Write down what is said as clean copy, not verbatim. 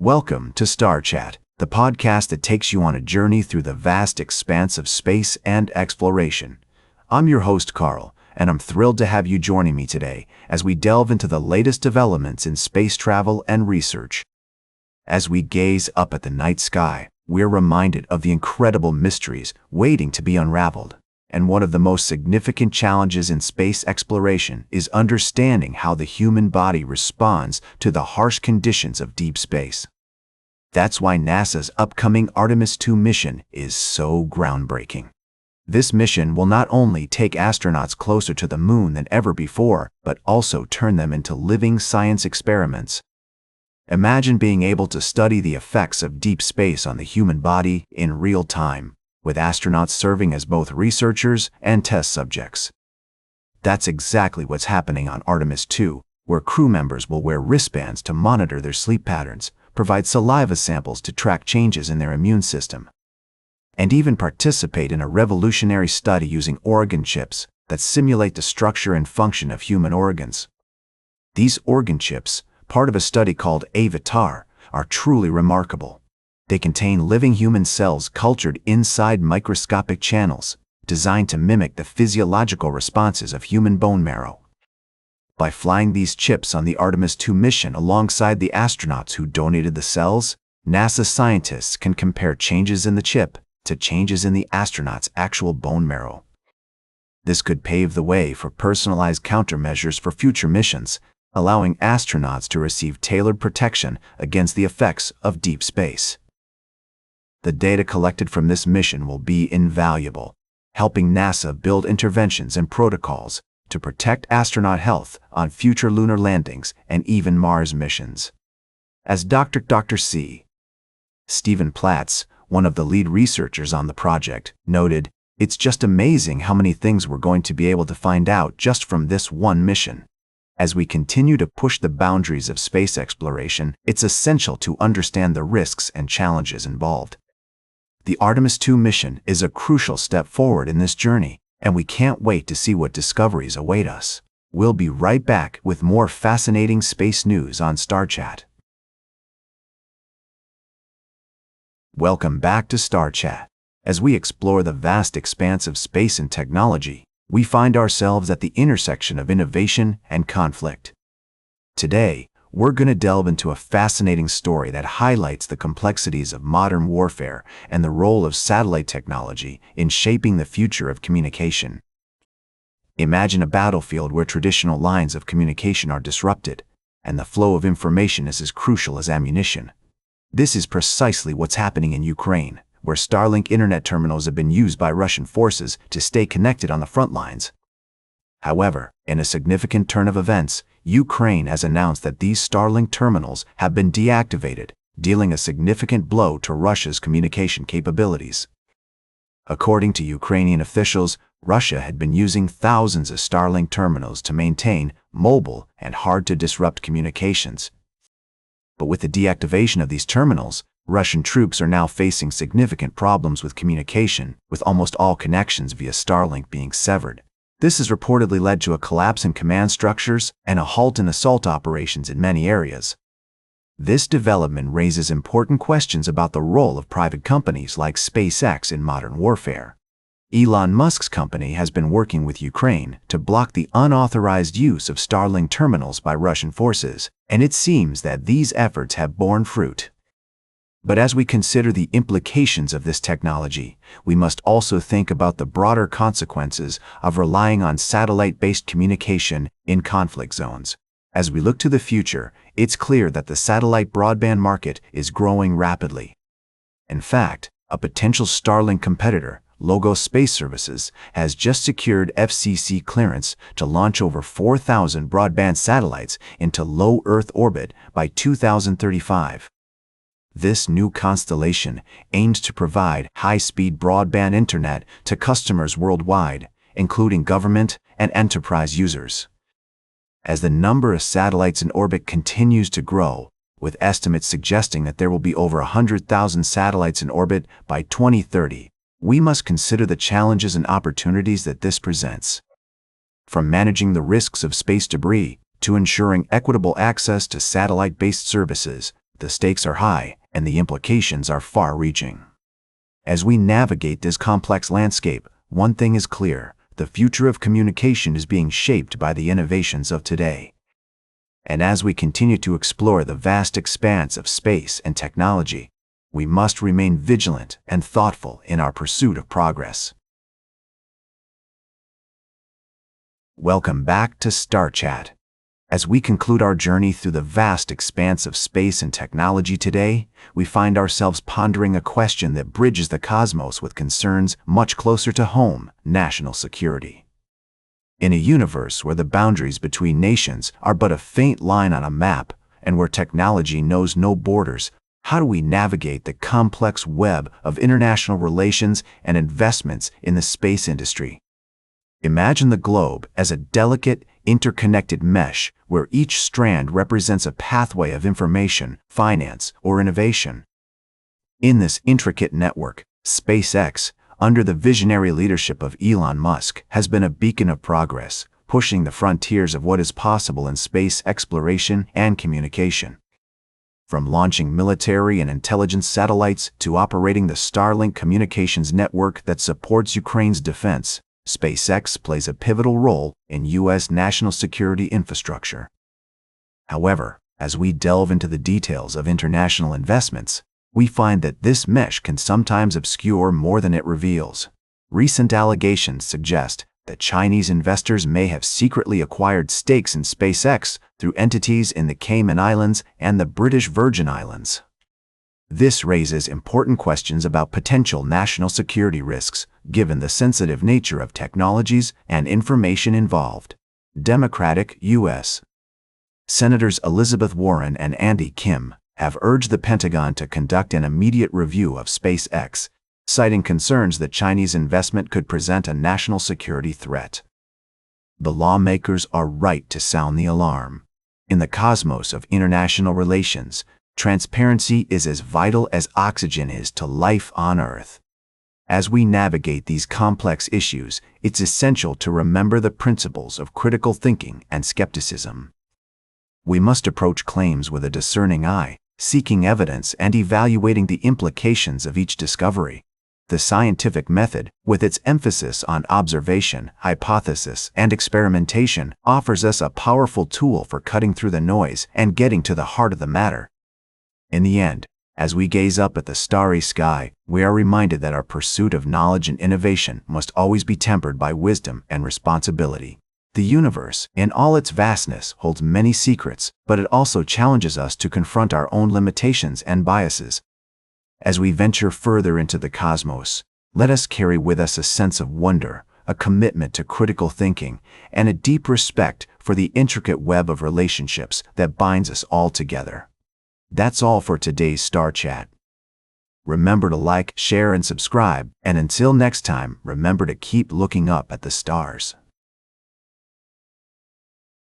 Welcome to Star Chat, the podcast that takes you on a journey through the vast expanse of space and exploration. I'm your host, Carl, and I'm thrilled to have you joining me today as we delve into the latest developments in space travel and research. As we gaze up at the night sky, we're reminded of the incredible mysteries waiting to be unraveled. And one of the most significant challenges in space exploration is understanding how the human body responds to the harsh conditions of deep space. That's why NASA's upcoming Artemis II mission is so groundbreaking. This mission will not only take astronauts closer to the moon than ever before, but also turn them into living science experiments. Imagine being able to study the effects of deep space on the human body in real time, with astronauts serving as both researchers and test subjects. That's exactly what's happening on Artemis II, where crew members will wear wristbands to monitor their sleep patterns, provide saliva samples to track changes in their immune system, and even participate in a revolutionary study using organ chips that simulate the structure and function of human organs. These organ chips, part of a study called AIDailyPress, are truly remarkable. They contain living human cells cultured inside microscopic channels, designed to mimic the physiological responses of human bone marrow. By flying these chips on the Artemis II mission alongside the astronauts who donated the cells, NASA scientists can compare changes in the chip to changes in the astronauts' actual bone marrow. This could pave the way for personalized countermeasures for future missions, allowing astronauts to receive tailored protection against the effects of deep space. The data collected from this mission will be invaluable, helping NASA build interventions and protocols to protect astronaut health on future lunar landings and even Mars missions. As Dr. C. Stephen Platts, one of the lead researchers on the project, noted, "It's just amazing how many things we're going to be able to find out just from this one mission." As we continue to push the boundaries of space exploration, it's essential to understand the risks and challenges involved. The Artemis II mission is a crucial step forward in this journey, and we can't wait to see what discoveries await us. We'll be right back with more fascinating space news on Star Chat. Welcome back to Star Chat. As we explore the vast expanse of space and technology, we find ourselves at the intersection of innovation and conflict. Today, we're going to delve into a fascinating story that highlights the complexities of modern warfare and the role of satellite technology in shaping the future of communication. Imagine a battlefield where traditional lines of communication are disrupted, and the flow of information is as crucial as ammunition. This is precisely what's happening in Ukraine, where Starlink internet terminals have been used by Russian forces to stay connected on the front lines. However, in a significant turn of events, Ukraine has announced that these Starlink terminals have been deactivated, dealing a significant blow to Russia's communication capabilities. According to Ukrainian officials, Russia had been using thousands of Starlink terminals to maintain mobile and hard-to-disrupt communications. But with the deactivation of these terminals, Russian troops are now facing significant problems with communication, with almost all connections via Starlink being severed. This has reportedly led to a collapse in command structures and a halt in assault operations in many areas. This development raises important questions about the role of private companies like SpaceX in modern warfare. Elon Musk's company has been working with Ukraine to block the unauthorized use of Starlink terminals by Russian forces, and it seems that these efforts have borne fruit. But as we consider the implications of this technology, we must also think about the broader consequences of relying on satellite-based communication in conflict zones. As we look to the future, it's clear that the satellite broadband market is growing rapidly. In fact, a potential Starlink competitor, Logos Space Services, has just secured FCC clearance to launch over 4,000 broadband satellites into low Earth orbit by 2035. This new constellation aims to provide high-speed broadband internet to customers worldwide, including government and enterprise users. As the number of satellites in orbit continues to grow, with estimates suggesting that there will be over 100,000 satellites in orbit by 2030, we must consider the challenges and opportunities that this presents. From managing the risks of space debris to ensuring equitable access to satellite-based services, The stakes are high, and the implications are far-reaching. As we navigate this complex landscape, one thing is clear: the future of communication is being shaped by the innovations of today. And as we continue to explore the vast expanse of space and technology, we must remain vigilant and thoughtful in our pursuit of progress. Welcome back to Star Chat. As we conclude our journey through the vast expanse of space and technology today, we find ourselves pondering a question that bridges the cosmos with concerns much closer to home: national security. In a universe where the boundaries between nations are but a faint line on a map, and where technology knows no borders, how do we navigate the complex web of international relations and investments in the space industry? Imagine the globe as a delicate, interconnected mesh where each strand represents a pathway of information, finance, or innovation. In this intricate network, SpaceX, under the visionary leadership of Elon Musk, has been a beacon of progress, pushing the frontiers of what is possible in space exploration and communication. From launching military and intelligence satellites to operating the Starlink communications network that supports Ukraine's defense, SpaceX plays a pivotal role in U.S. national security infrastructure. However, as we delve into the details of international investments, we find that this mesh can sometimes obscure more than it reveals. Recent allegations suggest that Chinese investors may have secretly acquired stakes in SpaceX through entities in the Cayman Islands and the British Virgin Islands. This raises important questions about potential national security risks, given the sensitive nature of technologies and information involved. Democratic U.S. Senators Elizabeth Warren and Andy Kim have urged the Pentagon to conduct an immediate review of SpaceX, citing concerns that Chinese investment could present a national security threat. The lawmakers are right to sound the alarm. In the cosmos of international relations, transparency is as vital as oxygen is to life on Earth. As we navigate these complex issues, it's essential to remember the principles of critical thinking and skepticism. We must approach claims with a discerning eye, seeking evidence and evaluating the implications of each discovery. The scientific method, with its emphasis on observation, hypothesis, and experimentation, offers us a powerful tool for cutting through the noise and getting to the heart of the matter. In the end, as we gaze up at the starry sky, we are reminded that our pursuit of knowledge and innovation must always be tempered by wisdom and responsibility. The universe, in all its vastness, holds many secrets, but it also challenges us to confront our own limitations and biases. As we venture further into the cosmos, let us carry with us a sense of wonder, a commitment to critical thinking, and a deep respect for the intricate web of relationships that binds us all together. That's all for today's Star Chat. Remember to like, share, and subscribe, and until next time, remember to keep looking up at the stars.